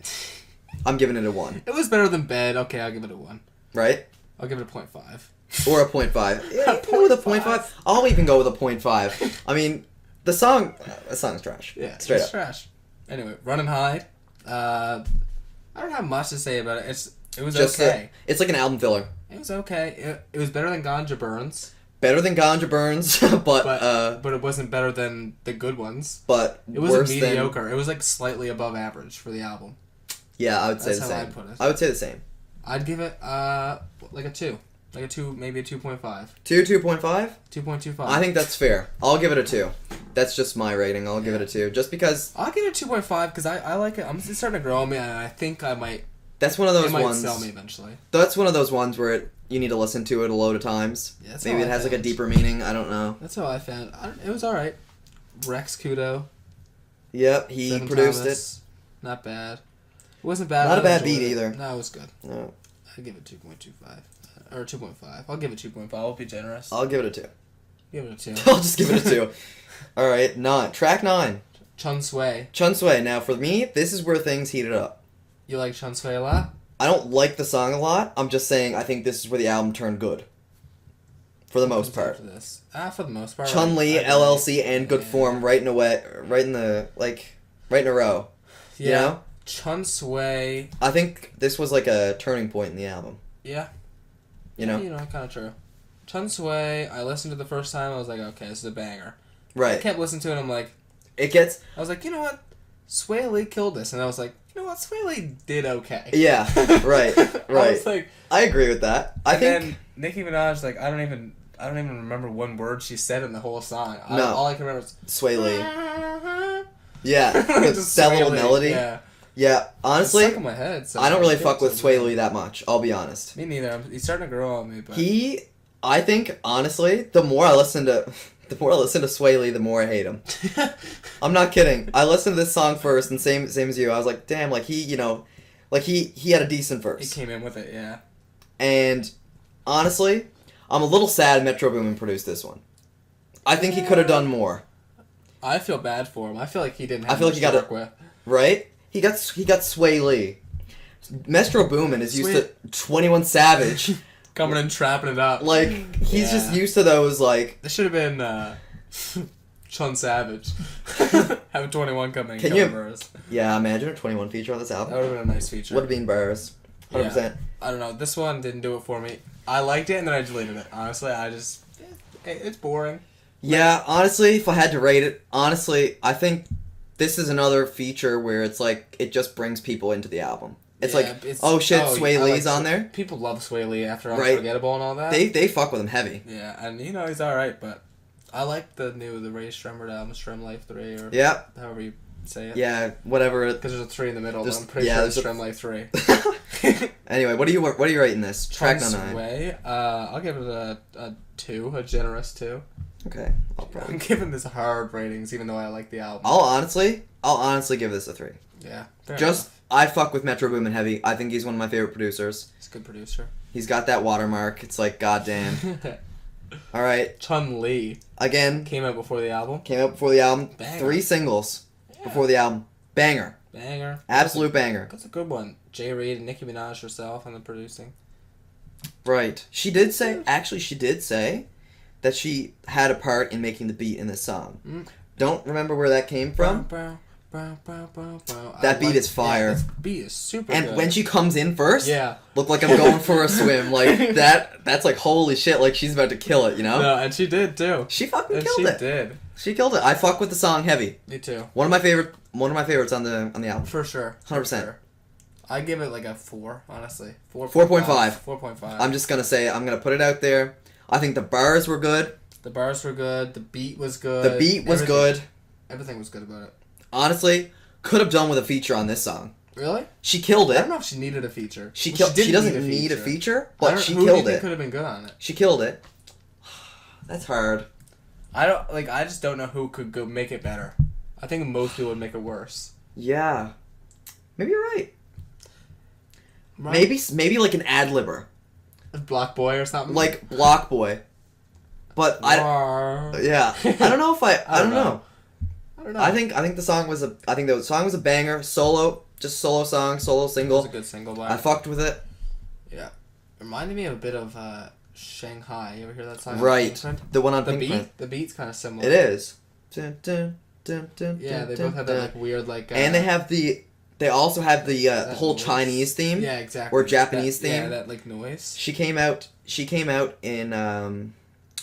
I'm giving it a 1. It was better than Bed. Okay, I'll give it a 1. Right? I'll give it a 0.5. Or a 0.5. Yeah, with a 0.5. I'll even go with a 0.5. I mean, the song's trash. Yeah, it's trash. Anyway, Run and Hide. I don't have much to say about it. It was just okay. It's like an album filler. It was okay. It was better than Ganja Burns. Better than Ganja Burns, but it wasn't better than the good ones. But it was mediocre. It was like slightly above average for the album. Yeah, I would say the same. I'd put it. I would say the same. I'd give it like a 2. Like a 2, maybe a 2.5. 2.5? 2.25. I think that's fair. I'll give it a 2. That's just my rating. I'll give it a 2. Just because... I'll give it a 2.5 because I like it. It's starting to grow on me and I think I might... That's one of those ones... It might sell me eventually. That's one of those ones where you need to listen to it a load of times. Yeah, maybe it has like a deeper meaning. I don't know. That's how I found it. Was alright. Rex Kudo. Yep, he Seven produced Thomas. It. Not bad. It wasn't bad. Not a bad beat either. No, it was good. No. I'd give it 2.25. Or 2.5. I'll give it 2.5. I'll be generous. I'll give it a 2. Give it a 2. I'll just give it a 2. Alright, 9. Track 9. Chun Sui. Chun Sui. Now, for me, this is where things heated up. You like Chun Sui a lot? I don't like the song a lot. I'm just saying I think this is where the album turned good. For the most part. For the most part. Chun-Li, LLC, and Good Form right in a row. Yeah. You know? Chun Sui. I think this was like a turning point in the album. Yeah. You know? Kind of true. Chun Sui, I listened to the first time, I was like, okay, this is a banger. Right. I kept listening to it, and I'm like... I was like, you know what? Sway Lee killed this. And I was like, you know what? Sway Lee did okay. Yeah, right. I was like... I agree with that. Then Nicki Minaj, like, I don't even remember one word she said in the whole song. All I can remember is... Sway Lee. Yeah. That little melody. Yeah. Yeah, honestly, it's stuck in my head, so I don't really fuck with Sway Lee that much, I'll be honest. Me neither. He's starting to grow on me. But... I think, honestly, the more I listen to Sway Lee, the more I hate him. I'm not kidding. I listened to this song first, and same as you, I was like, damn, like he had a decent verse. He came in with it, yeah. And honestly, I'm a little sad Metro Boomin produced this one. I think he could have done more. I feel bad for him. I feel like he didn't have I feel much like he got to work with. Right? He got Sway Lee. Metro Boomin is used to 21 Savage. Coming and trapping it up. Like, he's just used to those, like... This should have been, Chun Savage. Have 21 coming. Can you... Bars. Yeah, imagine a 21 feature on this album. That would have been a nice feature. Would have been bars. 100%. Yeah. I don't know. This one didn't do it for me. I liked it, and then I deleted it. Honestly, it's boring. Yeah, honestly, if I had to rate it, I think this is another feature where it's like, it just brings people into the album. It's Sway Lee's on there. People love Sway Lee after Unforgettable and all that. They fuck with him heavy. Yeah, and he's alright, but I like the Ray Shremmerd album, Shrem Life 3, or however you say it. Yeah, whatever. Because there's a 3 in the middle, but I'm pretty sure it's Shrem Life 3. Anyway, what are you rating this? Track Chun 9. Sway, I'll give it a 2, a generous 2. Okay, I'm giving this hard ratings, even though I like the album. I'll honestly give this a 3. Yeah, I fuck with Metro Boomin heavy. I think he's one of my favorite producers. He's a good producer. He's got that watermark. It's like, goddamn. All right. Chun Li. Again. Came out before the album. Banger. 3 singles before the album. Banger. Absolute banger. That's a good one. Jay Reed and Nicki Minaj herself on the producing. Right. She did say that she had a part in making the beat in this song. Don't remember where that came from. That beat is fire. That beat is super good. And when she comes in first, look like I'm going for a swim. Like, that's like, holy shit, like she's about to kill it, you know? No, and she did too. She fucking killed it. She did. She killed it. I fuck with the song heavy. Me too. One of my favorites on the album. For sure. 100%. I give it like a 4, honestly. 4.5. 4.5. I'm just gonna put it out there. I think the bars were good. The beat was good. Everything was good about it. Honestly, could have done with a feature on this song. Really? She killed it. I don't know if she needed a feature. She doesn't need a feature, but she killed it. Could have been good on it. She killed it. That's hard. I just don't know who could go make it better. I think most people would make it worse. Yeah. Maybe you're right. Maybe like an ad-libber. Block Boy or something? Like Block Boy. But I don't know if I don't know. I don't know. I think the song was a banger, solo song, solo single. It was a good single by I fucked with it. Yeah. Reminded me of a bit of Shanghai. You ever hear that song? Right. The one on the Pink Print. The beat's kind of similar. It is. Yeah, they both have that like weird like and they also have the whole noise. Chinese theme. Yeah, exactly. Or Japanese theme. Yeah, that like noise. She came out in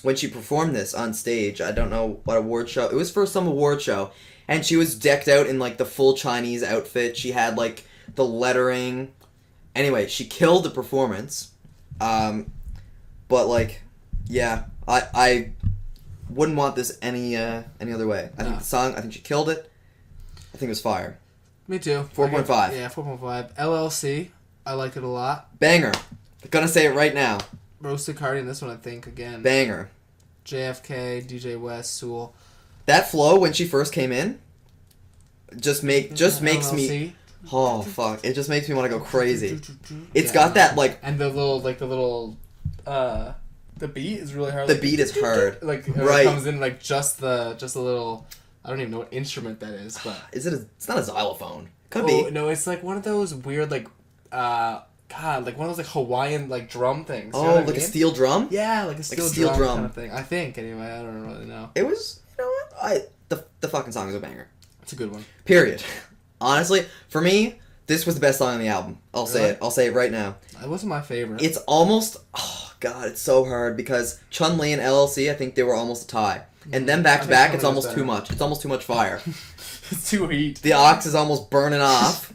when she performed this on stage. I don't know what award show. It was for some award show, and she was decked out in like the full Chinese outfit. She had like the lettering. Anyway, she killed the performance. But like, yeah, I wouldn't want this any other way. I think the song. I think she killed it. I think it was fire. Me too. 4.5. Yeah, 4.5. LLC. I liked it a lot. Banger. I'm gonna say it right now. Roasted Cardi in this one, I think, again. Banger. JFK, DJ West, Sewell. That flow when she first came in just makes LLC. Me... Oh, fuck. It just makes me want to go crazy. It's got that, like... And the beat is really hard. The beat is hard. Like, it comes in, like, just a little... I don't even know what instrument that is, but... It's not a xylophone. Could be. No, it's like one of those weird, like, like one of those, like, Hawaiian, like, drum things. Oh, like a steel drum? Yeah, like a steel drum kind of thing. I think, anyway. I don't really know. It was, you know what? The fucking song is a banger. It's a good one. Period. Honestly, for me, this was the best song on the album. I'll say it. I'll say it right now. It wasn't my favorite. It's almost... Oh, God, it's so hard because Chun-Li and LLC, I think they were almost a tie. And then back to back, it's almost too much. It's almost too much fire. It's too heat. The aux is almost burning off.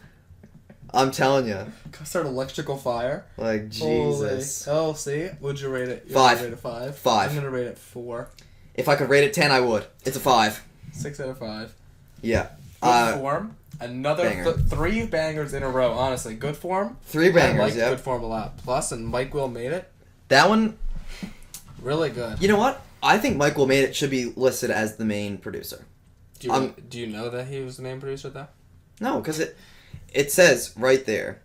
I'm telling you. Start electrical fire. Like, Jesus. Oh, see? Would you rate it? You're 5. Rate it 5? 5. I'm going to rate it 4. If I could rate it 10, I would. It's a 5. 6 out of 5. Yeah. Good form. Another banger. 3 bangers in a row, honestly. Good form. 3 bangers, I like Good form a lot. Plus, and Mike-wil-made-it. That one... Really good. You know what? I think Mike-wil-made-it should be listed as the main producer. Do you know that he was the main producer, though? No, because it says right there.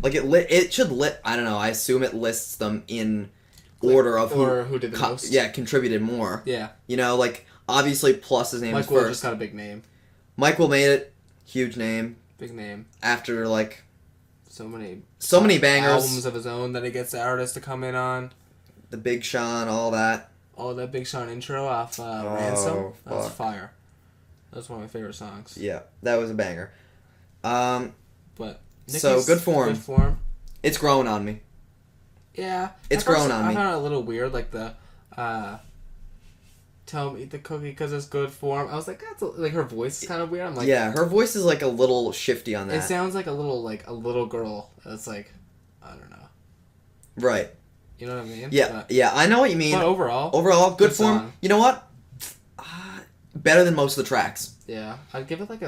Like it should I don't know. I assume it lists them in order of who did the most. Yeah, contributed more. Yeah. You know, like obviously Plus's name is Mike-wil first. just got a big name. Mike-wil-made-it, huge name. Big name. After like so many bangers, albums of his own that he gets the artists to come in on. The Big Sean, all that. Oh, that Big Sean intro off Ransom. That was fuck. fire. That was one of my favorite songs. Yeah, that was a banger. But Nicki's so good form. Good form. It's growing on me. Yeah, it's growing on me. I found it a little weird, like the tell him eat the cookie because it's good form. I was like, that's like her voice is kind of weird. I'm like, yeah, her voice is like a little shifty on that. It sounds like a little girl. It's like, I don't know. Right. You know what I mean? Yeah, yeah, I know what you mean. But overall, good form. Song. You know what? Better than most of the tracks. Yeah, I'd give it like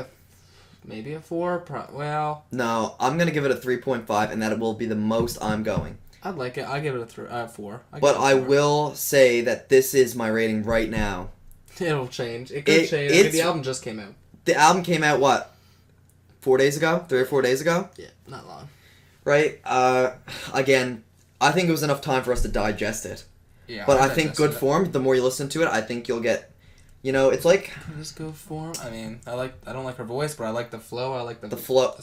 maybe a 4. Well, no, I'm gonna give it a 3.5, and that will be the most I'm going. I'd like it. I give it a 4. But I will say that this is my rating right now. It'll change. It could change. I mean, the album just came out. The album came out what? 4 days ago? 3 or 4 days ago? Yeah, not long. Right. Again, I think it was enough time for us to digest it. Yeah. But I think good form. The more you listen to it, I think you'll get. You know, it's like. Just good form. I mean, I don't like her voice, but I like the flow. I like the flow.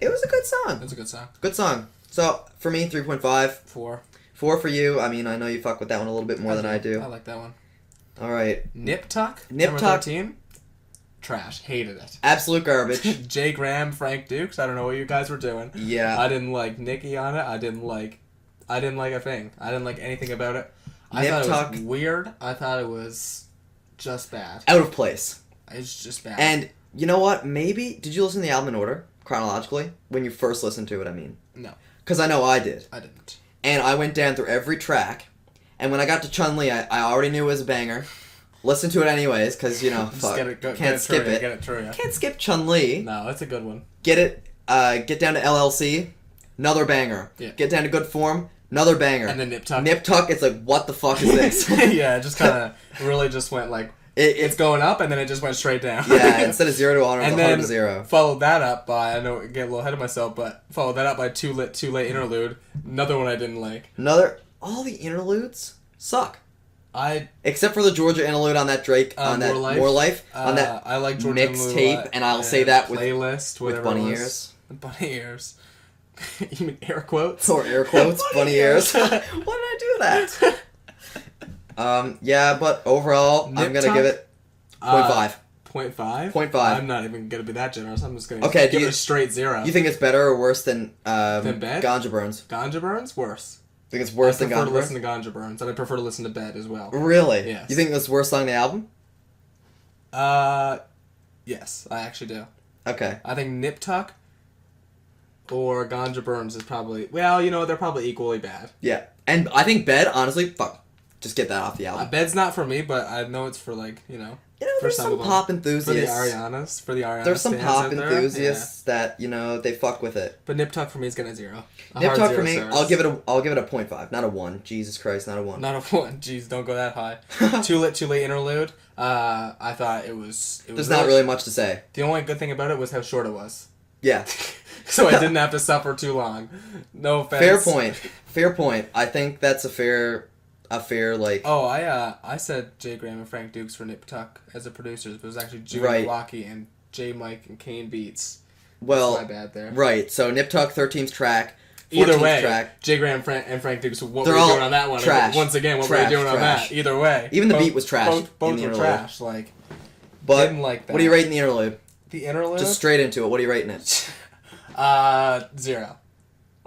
It was a good song. It was a good song. Good song. So for me, 3.5. 4. 4 for you. I mean, I know you fuck with that one a little bit more than I do. I like that one. All right. Nip Tuck. Nip Tuck. 13. Trash. Hated it. Absolute garbage. Jay Graham, Frank Dukes. I don't know what you guys were doing. Yeah. I didn't like Nicki on it. I didn't like a thing. I didn't like anything about it. I thought it was weird. I thought it was just bad. Out of place. It's just bad. And you know what? Maybe did you listen to the album in order chronologically when you first listened to it? I mean. No. Because I know I did. I didn't. And I went down through every track, and when I got to Chun-Li, I already knew it was a banger. Listened to it anyways, because, you know, fuck. Can't skip it. Get it through, yeah. Can't skip Chun-Li. No, it's a good one. Get down to LLC, another banger. Yeah. Get down to Good Form, another banger. And then Nip Tuck. Nip Tuck, it's like, what the fuck is this? Yeah, it just kind of really just went like, it's going up, and then it just went straight down. Yeah, instead of 0 to 100, it's 100 to 0. Followed that up by, I know I get a little ahead of myself, but followed that up by Too Late Interlude. Another one I didn't like. All the interludes suck. I Except for the Georgia interlude on that Drake on that More Life on that I like Georgia mixtape, and I'll say that with playlist with bunny ears. Bunny ears. You mean air quotes? Or air quotes, bunny ears. Why did I do that? Yeah, but overall, I'm gonna give it 0.5. 0.5? 0.5. I'm not even gonna be that generous. I'm just gonna give it a straight 0. You think it's better or worse than Bed? Ganja Burns? Ganja Burns? Worse. Think it's worse than Ganja Burns? I prefer to listen to Ganja Burns, and I prefer to listen to Bed as well. Really? Yes. You think it's the worst song on the album? Yes, I actually do. Okay. I think Nip Tuck or Ganja Burns is probably... Well, you know, they're probably equally bad. Yeah. And I think Bed, honestly, fuck. Just get that off the album. Bed's not for me, but I know it's for, like, you know... there's some pop enthusiasts. For the Arianas There's some pop enthusiasts that, you know, they fuck with it. But Nip Tuck for me is getting a 0. Nip Tuck for me, I'll give it a 0.5, not a 1. Jesus Christ, not a 1. Not a 1. Jeez, don't go that high. Too Late Interlude. I thought it was There's not really much to say. The only good thing about it was how short it was. Yeah. So I didn't have to suffer too long. No offense. Fair point. I think that's a fair like... Oh, I said Jay Graham and Frank Dukes for Nip Tuck as the producers, but it was actually Judy Milwaukee and J Mike and Kane Beats. Well, that's my bad there. Right, so Nip Tuck, 13th track, 14th Either way, track. Jay Graham and Frank Dukes, what They're were you doing on that one? Trash. Once again, what were you doing on that? Either way. Even the beat was trash. Both were trash. Like, but didn't like that. What are you rating the interlude? The interlude? Just straight into it. What are you rating it? 0.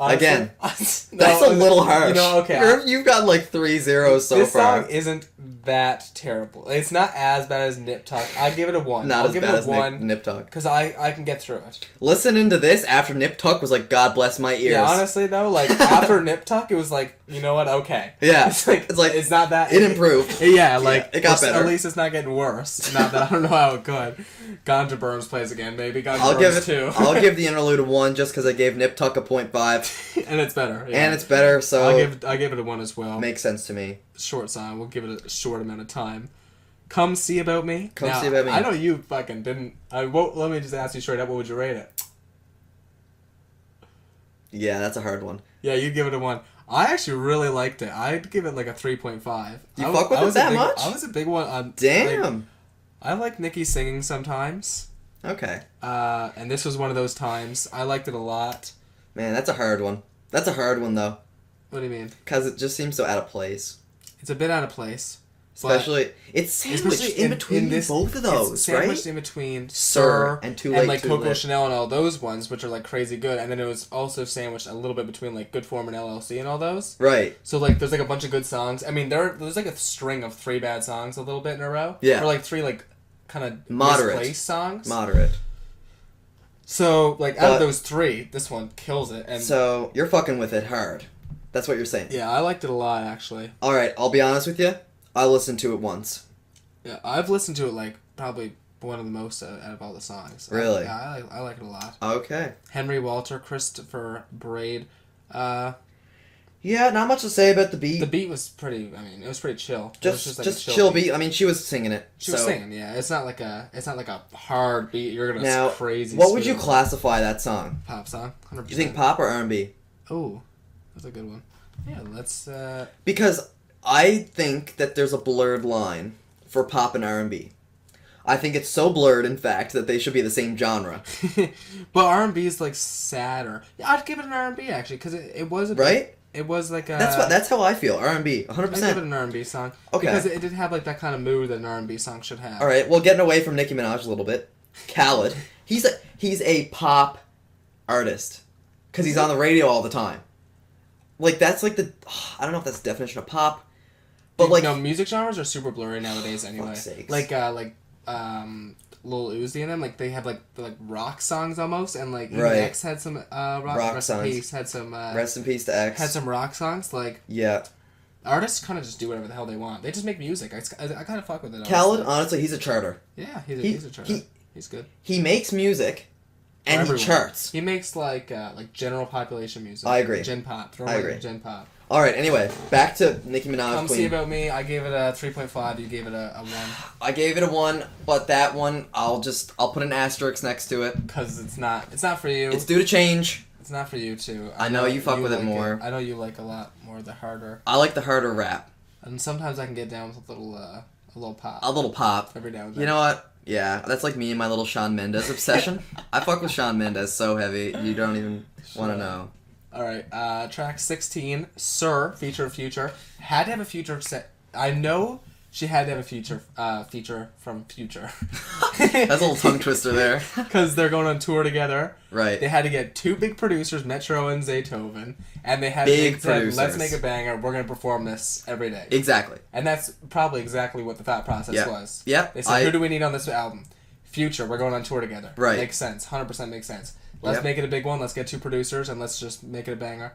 Honestly, again, that's a little harsh. You know, okay. You've got like 3 zeros so this far. This song isn't that terrible. It's not as bad as Nip Tuck. I give it a 1. Not I'll as give bad it a 1 as Nip Tuck. because I can get through it. Listening to this after Nip Tuck was like, God bless my ears. Yeah, honestly though, like after Nip Tuck, it was like, you know what? Okay. Yeah. It's not that. It improved. Yeah, like it got better. At least it's not getting worse. Not that I don't know how it could. Ganja Burns plays again, maybe. I'll give the interlude a 1 just because I gave Nip Tuck a 0.5. And it's better. Yeah. And it's better, so I give it a 1 as well. Makes sense to me. Short song. We'll give it a short amount of time. Come See About Me. See About Me. I know you fucking didn't. Let me just ask you straight up. What would you rate it? Yeah, that's a hard one. Yeah, you'd give it a 1. I actually really liked it. I'd give it like a 3.5. You fuck with it that much? I was a big one on... Damn! Like, I like Nicki singing sometimes. Okay. And this was one of those times. I liked it a lot. Man, that's a hard one. That's a hard one, though. What do you mean? Because it just seems so out of place. It's a bit out of place. Especially, it's sandwiched in between both of those, it's right? sandwiched in between Sir and Too Late, and like Too Coco Lit. Chanel and all those ones, which are like crazy good. And then it was also sandwiched a little bit between like Good Form and LLC and all those. Right. So like there's like a bunch of good songs. I mean there's like a string of 3 bad songs a little bit in a row. Yeah. Or like 3 like kind of Moderate misplaced songs. Moderate. So like out of those 3, this one kills it. And so you're fucking with it hard. That's what you're saying. Yeah, I liked it a lot actually. All right, I'll be honest with you. I listened to it once. Yeah, I've listened to it like probably one of the most out of all the songs. Really? I like it a lot. Okay. Henry Walter, Christopher Braid. Yeah, not much to say about the beat. The beat was pretty. I mean, it was pretty chill. Just chill beat. I mean, she was singing it. She was singing. Yeah, it's not like a hard beat. You're gonna now, crazy. What would you classify that song? Pop song. 100%. You think pop or R&B? Oh, that's a good one. Yeah, let's. Because I think that there's a blurred line for pop and R&B. I think it's so blurred, in fact, that they should be the same genre. But R&B is like sadder. Yeah, I'd give it an R&B actually, because it was a right. It was like a. That's how I feel. R&B, 100%. I'd give it an R&B song. Okay. Because it did have like that kind of mood that an R&B song should have. All right. Well, getting away from Nicki Minaj a little bit, Khaled. He's a pop artist because he's on the radio all the time. Like that's like I don't know if that's the definition of pop. But like, no, music genres are super blurry nowadays anyway. Fuck's sakes. Like Lil Uzi and them, like they have like rock songs almost, and like Right. X had some rock songs. in peace had some rest in peace to X. had some rock songs. Like Yeah. artists kind of just do whatever the hell they want. They just make music. I kind of fuck with it. Khaled, honestly, he's a charter. Yeah, he's a charter. He's good. He makes music, and he charts. He makes like general population music. I agree. Gen pop. I agree. Gen pop. All right. Anyway, back to Nicki Minaj. Come Queen. See About Me. I gave it a 3.5. You gave it a 1. I gave it a 1, but that one I'll put an asterisk next to it Because it's not for you. It's due to change. It's not for you too. I know you fuck with it more. I know you like a lot more the harder. I like the harder rap. And sometimes I can get down with a little pop. A little pop. Every now and then. You know what? Yeah, that's like me and my little Shawn Mendes obsession. I fuck with Shawn Mendes so heavy, you don't even want to know. Alright, track 16, Sir, feature Future. Had to have a Future set. I know she had to have a feature from Future. That's a little tongue twister there. Because they're going on tour together. Right. They had to get 2 big producers, Metro and Zaytoven. And they had big said, producers. let's make a banger, we're going to perform this every day. Exactly. And that's probably exactly what the thought process was. Yeah. They said, who do we need on this album? Future, we're going on tour together. Right. Makes sense. 100% makes sense. Let's make it a big one. Let's get 2 producers and let's just make it a banger.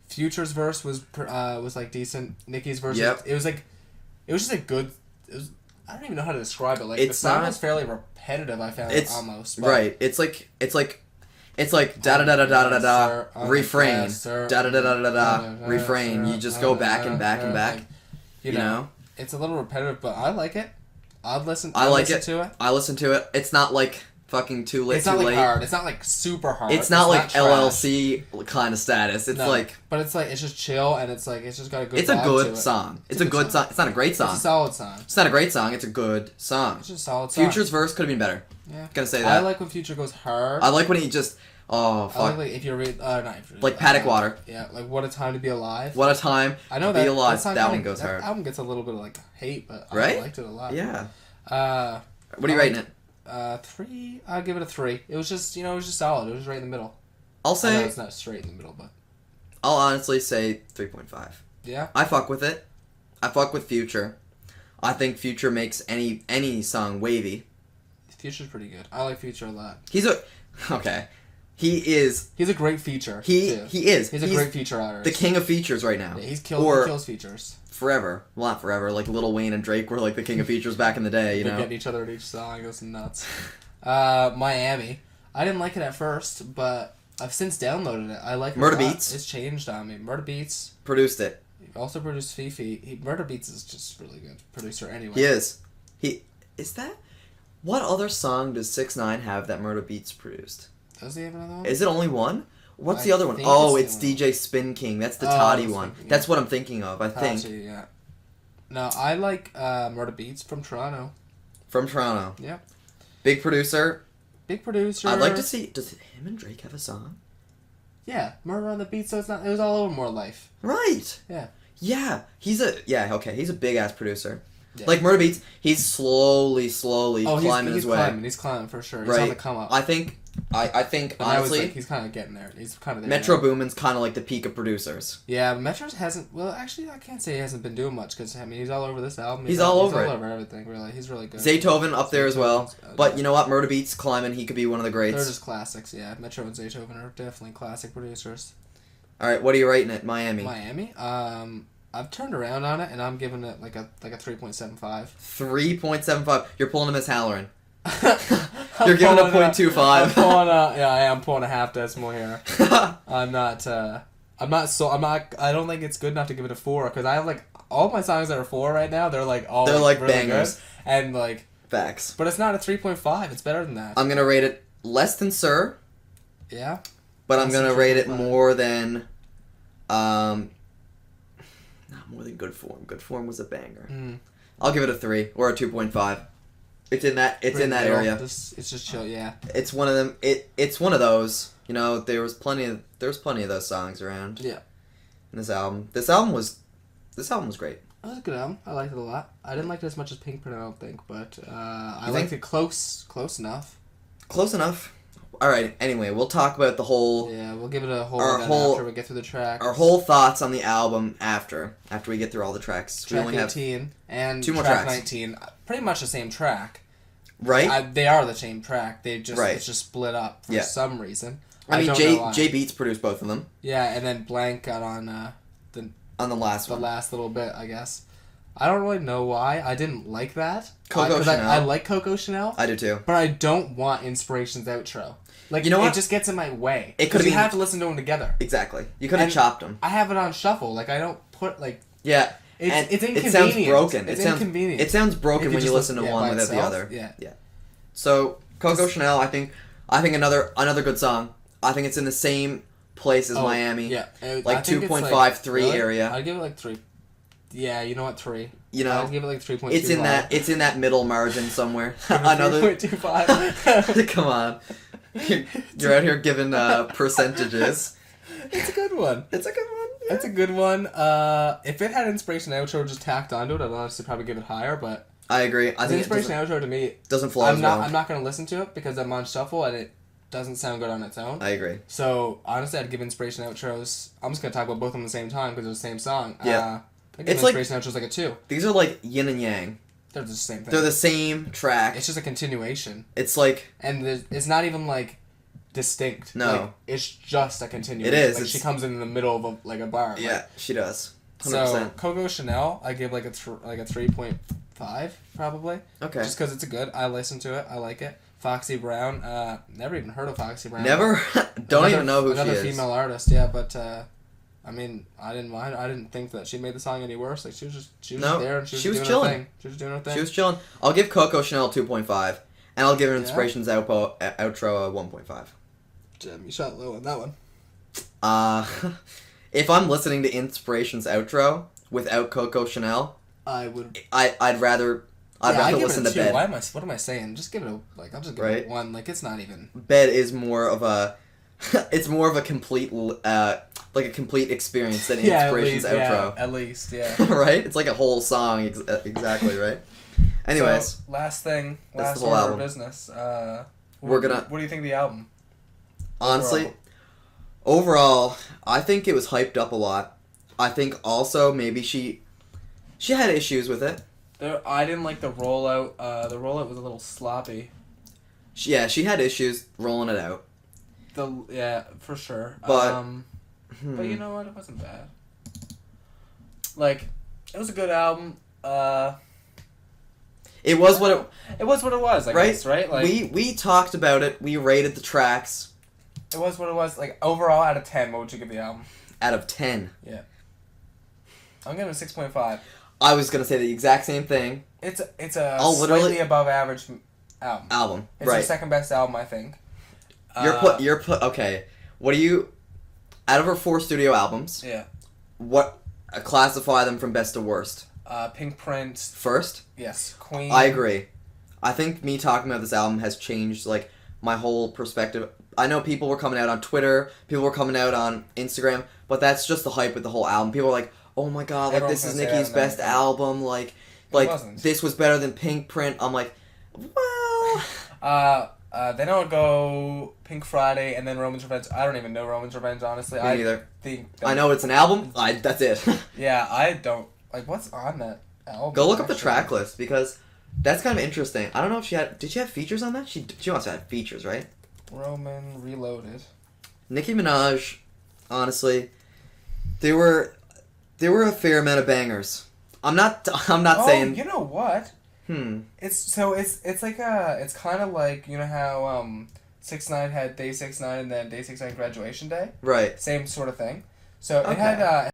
Future's verse was like decent. Nicki's verse, it was just a good. I don't even know how to describe it. Like the song was fairly repetitive. I found almost. Right. It's like da da da da da da da refrain, da da da da da da refrain. You just go back and back and back. You know, it's a little repetitive, but I like it. I'd listen. I like it. To it. I listen to it. It's not like fucking too late. It's not too like late. hard. It's not like super hard. It's not like LLC kind of status. It's like. But it's like it's just chill and it's just got a good. It's a good song. It's a good song. It's not a great song. It's a solid song. It's not a great song. It's a good song. It's just a solid song. Future's verse could have been better. Yeah. Gonna say that. I like when Future goes hard. I like when he just. Oh fuck. I like if you read like Paddock Water. Yeah, like What a Time to Be Alive. What a time. I know to be alive. That one goes hard. That album gets a little bit of like hate, but right? I liked it a lot. Yeah. What are you rating it? 3. I'll give it a 3. It was just solid. It was right in the middle. I'll say it's not straight in the middle, but I'll honestly say 3.5. Yeah. I fuck with it. I fuck with Future. I think Future makes any song wavy. Future's pretty good. I like Future a lot. He's a great feature. He is. He's a great feature artist. The king of features right now. Yeah, he kills features. Forever. Well, not forever. Like Lil Wayne and Drake were like the king of features back in the day, They're getting each other at each song. It goes nuts. Miami. I didn't like it at first, but I've since downloaded it. I like it Murder a lot. Beats. It's changed on me. Murder Beats. Produced it. He also produced Fifi. Murder Beats is just really good producer anyway. He is. Is that... What other song does 6ix9ine have that Murder Beats produced? Does he have another one? Is it only one? What's the other one? Oh, it's DJ Spin King. That's the Toddy one. That's what I'm thinking of, I think. Yeah. No, I like Murda Beats from Toronto. From Toronto. Yeah. Big producer. I'd like to see... Does him and Drake have a song? Yeah. Murder on the Beat, so it was all over More Life. Right. Yeah. Yeah. He's a big-ass producer. Yeah. Like Murda Beats, he's slowly climbing his way. He's climbing for sure. He's on the come up. I think honestly, he's kind of getting there. He's kind of there. Metro Boomin's kind of like the peak of producers. Yeah, Metro hasn't. Well, actually, I can't say he hasn't been doing much because he's all over this album. He's all over everything. Really, he's really good. Zaytoven up there as well. But you know what? Murda Beats climbing. He could be one of the greats. They're just classics. Yeah, Metro and Zaytoven are definitely classic producers. All right, what are you rating it, Miami? I've turned around on it, and I'm giving it like a 3.75. 3.75. You're pulling him as Halloran. You're giving a 0.25. I'm pulling a half decimal here. I don't think it's good enough to give it a 4 because I have like all my songs that are 4 right now. They're like really bangers good, and like facts. But it's not a 3.5. It's better than that. I'm gonna rate it less than Sir. Yeah. But I'm gonna rate it more than, not more than Good Form. Good Form was a banger. I'll give it a 3 or a 2.5. It's in that area. It's just chill, yeah. It's one of them. It's one of those. You know, there was plenty of those songs around. Yeah. In this album. This album was great. It was a good album. I liked it a lot. I didn't like it as much as Pinkprint, I don't think, but I liked it close enough. Close enough. All right. Anyway, we'll talk about the whole. Yeah, we'll give it a after we get through the tracks. Our whole thoughts on the album after we get through all the tracks. Track we only 18 have and 2 more track tracks. 19, pretty much the same track. Right. They are the same track. It's just split up for some reason. I mean, Jay Beats produced both of them. Yeah, and then Blank got on the last one. The last little bit, I guess. I don't really know why. I didn't like that. Coco Chanel. I like Coco Chanel. I do too. But I don't want Inspiration's outro. Like, you know what? It just gets in my way. It could you have to listen to them together. Exactly. You could have chopped them. I have it on shuffle. Like, I don't put, like... Yeah. It's inconvenient. It sounds broken. Inconvenient. It sounds broken when you listen to one without the other. Yeah. So, Coco Chanel, I think another good song. I think it's in the same place as Miami. Yeah. Like 2.5, 3 area. I'd give it like 3. Yeah, you know what, 3. You know, I'd give it like 3.25. It's in that middle margin somewhere. Another 3.25. Come on. You're out here giving percentages. It's a good one. Yeah. It's a good one. If it had Inspiration outro just tacked onto it, I'd honestly probably give it higher, but... I agree. I think Inspiration outro to me... doesn't flow as well. I'm not going to listen to it because I'm on shuffle and it doesn't sound good on its own. I agree. So, honestly, I'd give Inspiration outros... I'm just going to talk about both of them at the same time because they're the same song. Yeah. I'd give Inspiration outros like a 2. These are like yin and yang. They're just the same thing. They're the same track. It's just a continuation. It's like... And it's not even, like, distinct. No. Like, it's just a continuation. It is. Like, she comes in the middle of, a bar. Yeah, she does. 100%. So, Coco Chanel, I give, like a 3.5, probably. Okay. Just because it's good. I listen to it. I like it. Foxy Brown. Never even heard of Foxy Brown. Never? Don't even know who she is. Another female artist, yeah, but... I mean, I didn't mind. I didn't think that she made the song any worse. Like she was there and she was doing chilling. her thing. She was doing her thing. She was chilling. I'll give Coco Chanel 2.5, and I'll give her Inspiration's outro a 1.5. Jim, you shot low on that one. If I'm listening to Inspiration's outro without Coco Chanel, I would. I'd rather listen to Bed. What am I saying? Just give it a I'll just give it a 1. Like it's not even. Bed is more of a. It's more of a complete, like a complete experience than Inspiration's outro. At least, yeah. Right? It's like a whole song, exactly, right? Anyways. So, last order of business. What do you think of the album? Honestly, overall, I think it was hyped up a lot. I think also maybe she had issues with it. I didn't like the rollout. The rollout was a little sloppy. She had issues rolling it out. For sure. But you know what? It wasn't bad. Like, it was a good album. It was what it was. I guess, right? Like we talked about it. We rated the tracks. It was what it was. Like overall, out of 10, what would you give the album? Out of 10. Yeah. I'm giving it a 6.5. I was gonna say the exact same thing. It's a slightly above average album. Album. It's her second best album, I think. Okay. What do you Out of her 4 studio albums, Yeah. what classify them from best to worst? Pink Print. First? Yes. Queen. I agree. I think me talking about this album has changed, like, my whole perspective. I know people were coming out on Twitter, people were coming out on Instagram, but that's just the hype with the whole album. People are like, oh my god, like, this is Nicki's best album, like this was better than Pink Print. I'm like, well... Then I would go Pink Friday and then Roman's Revenge. I don't even know Roman's Revenge, honestly. Me neither. Think I know it's an album. That's it. Yeah, I don't... Like, what's on that album? Go look up the track list, because that's kind of interesting. I don't know if she had... Did she have features on that? She must have had features, right? Roman Reloaded. Nicki Minaj, honestly, there were a fair amount of bangers. I'm not saying... you know what? It's like it's kind of like, you know how 6ix9ine had Day 6ix9ine and then Day 6ix9ine Graduation Day? Right. Same sort of thing. So Okay. it had